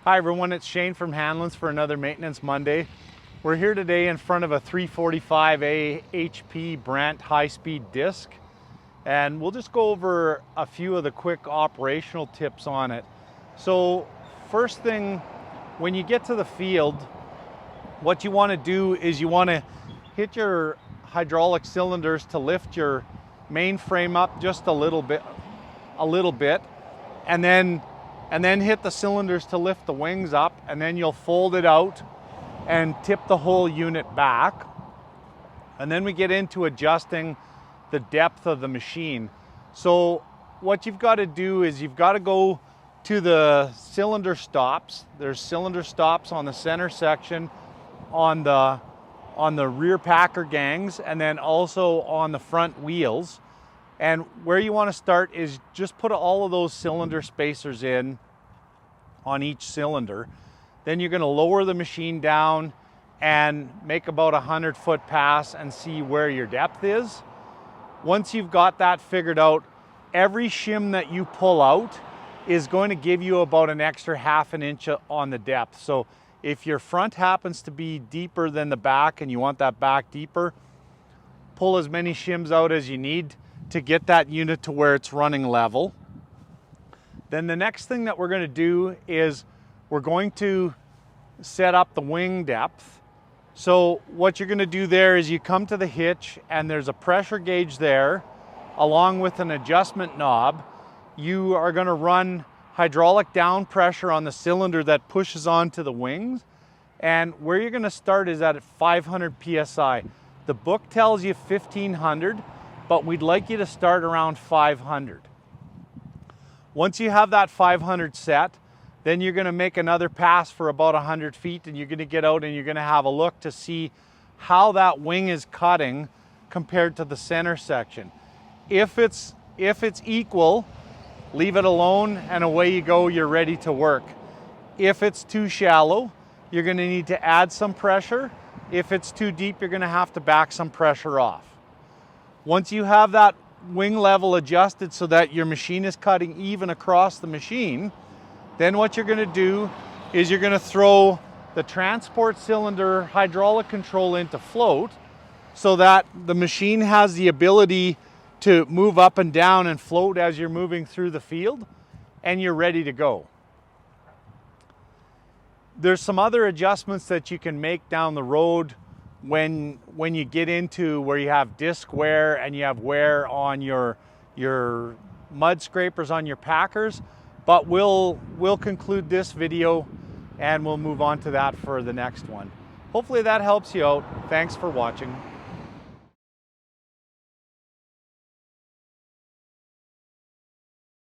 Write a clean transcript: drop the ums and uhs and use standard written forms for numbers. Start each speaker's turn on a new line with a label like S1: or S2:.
S1: Hi everyone, it's Shane from Hanlon's for another Maintenance Monday. We're here today in front of a 345A HP Brandt high-speed disc, and we'll just go over a few of the quick operational tips on it. So first thing, when you get to the field, what you want to do is you want to hit your hydraulic cylinders to lift your main frame up just a little bit, and then hit the cylinders to lift the wings up, and then you'll fold it out and tip the whole unit back. And then we get into adjusting the depth of the machine. So what you've got to do is you've got to go to the cylinder stops. There's cylinder stops on the center section, on the rear packer gangs, and then also on the front wheels. And where you want to start is just put all of those cylinder spacers in on each cylinder. Then you're going to lower the machine down and make about 100-foot pass and see where your depth is. Once you've got that figured out, every shim that you pull out is going to give you about an extra ½ an inch on the depth. So if your front happens to be deeper than the back and you want that back deeper, pull as many shims out as you need to get that unit to where it's running level. Then the next thing that we're going to do is we're going to set up the wing depth. So what you're going to do there is you come to the hitch and there's a pressure gauge there along with an adjustment knob. You are going to run hydraulic down pressure on the cylinder that pushes onto the wings, and where you're going to start is at 500 psi. The book tells you 1500, but we'd like you to start around 500. Once you have that 500 set, then you're going to make another pass for about 100 feet, and you're going to get out and you're going to have a look to see how that wing is cutting compared to the center section. If it's equal, leave it alone and away you go, you're ready to work. If it's too shallow, you're going to need to add some pressure. If it's too deep, you're going to have to back some pressure off. Once you have that wing level adjusted so that your machine is cutting even across the machine, then what you're going to do is you're going to throw the transport cylinder hydraulic control into float so that the machine has the ability to move up and down and float as you're moving through the field, and you're ready to go. There's some other adjustments that you can make down the road when you get into where you have disc wear and you have wear on your mud scrapers on your packers, but we'll conclude this video and we'll move on to that for the next one. Hopefully that helps you out. Thanks for watching.